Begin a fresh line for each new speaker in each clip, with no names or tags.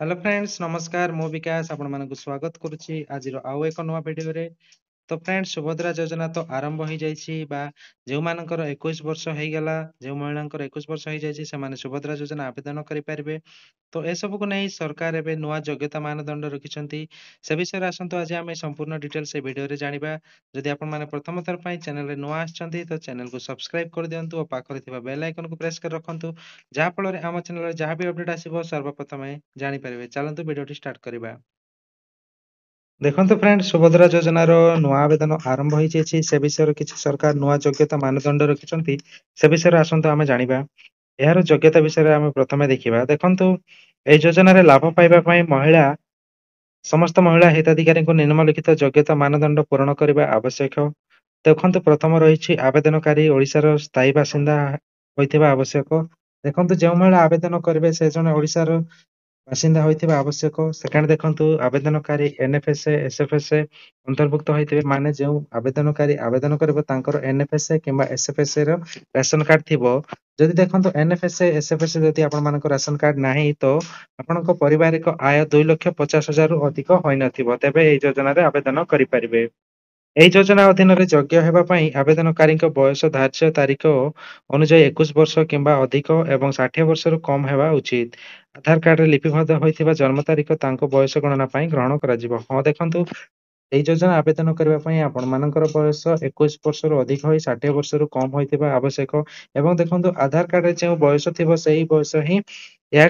Hello friends नमस्कार मो विकास आपण मानक स्वागत करुच्ची आज आउ एक नुआ भिडियो रे। तो फ्रेंड्स सुभद्रा योजना तो आरंभ हो जाइए बा जो मानकर 21 वर्ष हो गला जो महिला 21 वर्ष हो जाइए से माने सुभद्रा योजना आवेदन करें। तो ए सब को नहीं सरकार एवं नुआ योग्यता मानदंड रखिंट से विषय आसतु आज आम संपूर्ण डिटेल से भिडियो रे जानिबा। जदि आपण माने प्रथम थर पई चैनल रे नुआ आछंती तो चैनल को सब्सक्राइब कर दियंतु और पाखरे थिबा बेल आइकन को प्रेस कर रखंतु जहा फल रे आम चैनल रे जहा भी अपडेट आसीबो सर्वप्रथम जानि परिबे। चलंतु वीडियो स्टार्ट करिबा। देखो फ्रेंड सुभद्रा योजनार नुआ आवेदन आरंभ हो से विषय किसी सरकार नुआ योग्यता मानदंड रखिंट से विषय आसतु आम जाना। यार योग्यता विषय आम प्रथम देखा। देखु ये योजन लाभ पाइबा महिला समस्त महिला हिताधिकारी निम्नलिखित योग्यता मानदंड पूरण करने आवश्यक। देखु प्रथम रही आवेदनकारी ओडिशार स्थायी बासिंदा होइथिबा आवश्यक। देखु जो महिला आवेदन करेंगे से जन ओडिशार बासिंदा होइथिबा आवश्यक। सेकेंड देखंतु आवेदनकारी एनएफएसए एसएफएसए अंतर्भुक्त होइथिबे माने जो आवेदनकारी आवेदन करबो तांकर एनएफएसए किंबा एसएफएसए रो राशन कार्ड थिबो। जदि देखंतु एनएफएसए एसएफएसए जदि आपण मानको राशन कार्ड नाही तो आपणको पारिवारिक आय 2,50,000 रु अधिक होई नथिबो तबे एई योजना रे आवेदन करि परिबे। ଏହି ଯୋଜନା ଅଧୀନରେ ଯୋଗ୍ୟ ହେବା ପାଇଁ ଆବେଦନକାରୀଙ୍କ ବୟସ ଧାର୍ଯ୍ୟ ତାରିଖ ଅନୁଯାୟୀ 21 ବର୍ଷ କିମ୍ବା ଅଧିକ ଏବଂ 60 ବର୍ଷରୁ କମ୍ ହେବା ଉଚିତ। ଆଧାର କାର୍ଡରେ ଲିପିବଦ୍ଧ ହୋଇଥିବା ଜନ୍ମ ତାରିଖ ତାଙ୍କ ବୟସ ଗଣନା ପାଇଁ ଗ୍ରହଣ କରାଯିବ। ହଁ ଦେଖନ୍ତୁ ଏହି ଯୋଜନା ଆବେଦନ କରିବା ପାଇଁ ଆପଣମାନଙ୍କର ବୟସ 21 ବର୍ଷରୁ ଅଧିକ ହୋଇ 60 ବର୍ଷରୁ କମ୍ ହୋଇଥିବା ଆବଶ୍ୟକ ଏବଂ ଦେଖନ୍ତୁ ଆଧାର କାର୍ଡରେ ଯେଉଁ ବୟସ ଥିବ ସେହି ବୟସ ହିଁ ଏହା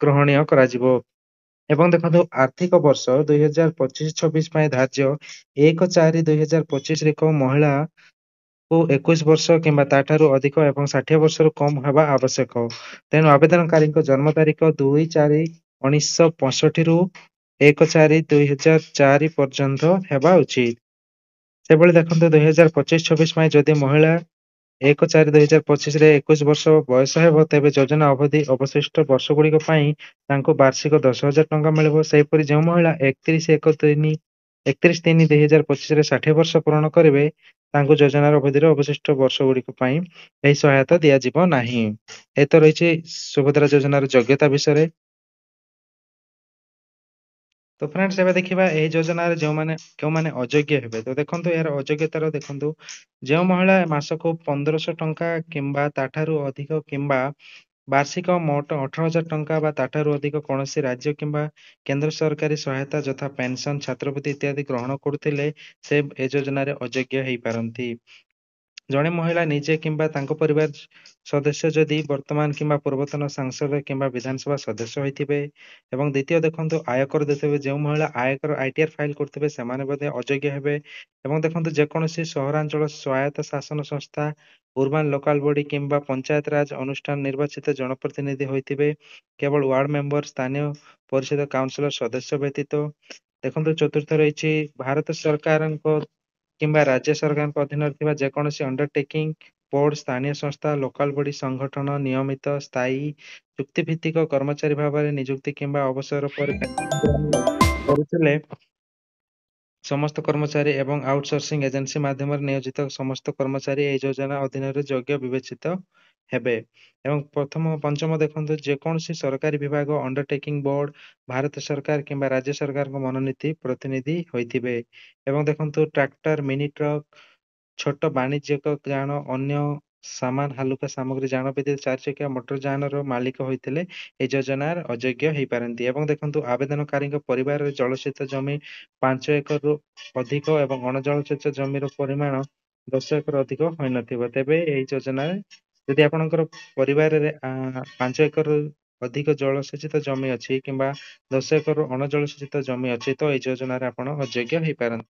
ଗ୍ରହଣୀୟ କରାଯିବ। ଏବଂ ଦେଖନ୍ତୁ ଆର୍ଥିକ ବର୍ଷ 2025-26 ପାଇଁ ଧାର୍ଯ୍ୟ 1/4/2025 ରେ ଏକ ମହିଳା କୁ 21 ବର୍ଷ କିମ୍ବା ତାଠାରୁ ଅଧିକ ଏବଂ 60 ବର୍ଷରୁ କମ୍ ହେବା ଆବଶ୍ୟକ। ତେଣୁ ଆବେଦନକାରୀଙ୍କ ଜନ୍ମ ତାରିଖ 2/4/1965 ରୁ 1/4/2004 ପର୍ଯ୍ୟନ୍ତ ହେବା ଉଚିତ। ସେଭଳି ଦେଖନ୍ତୁ 2025-26 ପାଇଁ ଯଦି ମହିଳା 1/4/2025 ରେ 21 ବର୍ଷ ବୟସ ହେବ ତେବେ ଯୋଜନା ଅବଧି ଅବଶିଷ୍ଟ ବର୍ଷ ଗୁଡିକ ପାଇଁ ତାଙ୍କୁ ବାର୍ଷିକ 10,000 ଟଙ୍କା ମିଳିବ। ସେହିପରି ଯେଉଁ ମହିଳା 31/3/2025 ରେ 60 ବର୍ଷ ପୂରଣ କରିବେ ତାଙ୍କୁ ଯୋଜନାର ଅବଧିର ଅବଶିଷ୍ଟ ବର୍ଷ ଗୁଡିକ ପାଇଁ ଏହି ସହାୟତା ଦିଆଯିବ ନାହିଁ। ଏ ତ ରହିଛି ସୁଭଦ୍ରା ଯୋଜନାର ଯୋଗ୍ୟତା ବିଷୟରେ। तो फ्रेंड्स एबे देखिबा एही योजनार केउमाने अयोग्य हेबे। तो देखंतु यार अयोग्यतार देखंतु जो महिला मासको 1500 टंका किंबा ताठारू अधिक किंबा वार्षिक मोट 18,000 टंका बा ताठारू अधिक कौनसी राज्य किंबा केंद्र सरकारी सहायता यथा पेंशन छात्रवृत्ति इत्यादि ग्रहण करुथिले से ए योजनार अयोग्य हेई पारंती। जड़े महिला निजे किंबा तांको परिवार सदस्य जदि वर्तमान किंबा पूर्वतन सांसद किंबा विधानसभा सदस्य होइथिबे एवं द्वितीय देखंतु आयकर देथिबे जो महिला आयकर आईटीआर फाइल करथिबे सेमाने बदे अयोग्य हेबे। एवं देखंतु जे कोनोसी सहरांचल स्वायत्त शासन संस्था अर्बन लोकल बॉडी किंबा पंचायत राज अनुष्ठान निर्वाचित जनप्रतिनिधि होइथिबे केवल वार्ड मेंबर स्थानीय परिषद काउंसिलर सदस्य व्यतीत। देखंतु चतुर्थ रहिछि भारत सरकारक किंबा राज्य सरकार अधीन थिबा जेकोसी अंडरटेकिंग बोर्ड स्थानीय संस्था लोकल बॉडी संगठन नियमित स्थायी चुक्तिभित्तिक कर्मचारी भाव में नियुक्ति किंबा अवसर पर करुथिले समस्त कर्मचारी एवं आउटसोर्सिंग एजेंसी माध्यम नियोजित समस्त कर्मचारी ए योजना अधीन योग्य विवेचित हेबे। एवं प्रथम पंचम देखंतु जेकोसी सरकारी विभाग अंडरटेकिंग बोर्ड भारत सरकार किंबा राज्य सरकार को मनोनीति प्रतिनिधि होइथिबे। एवं देखंतु ट्रैक्टर मिनी ट्रक छोट वाणिज्यिक यान अन्य सामान हालुका सामग्री यान व्यतीत 4 चकिया मोटर यान मालिक होइथिले ए योजनार अयोग्य हेई पारंती। एवं देखंतु आवेदनकारी परिवार जलसेच जमी 5 एकर रु अधिक एवं अणजलसेच जमीर परिमाण 10 एकर अधिक होई नथिबो तेबे एई योजना यदि आपणकर परिवार रे 5 एकर अधिक जलसेचित जमी अछि किंबा 10 एकर अणजलसेचित जमी अछि तो एई योजना रे आपण अयोग्य हेई पारंती।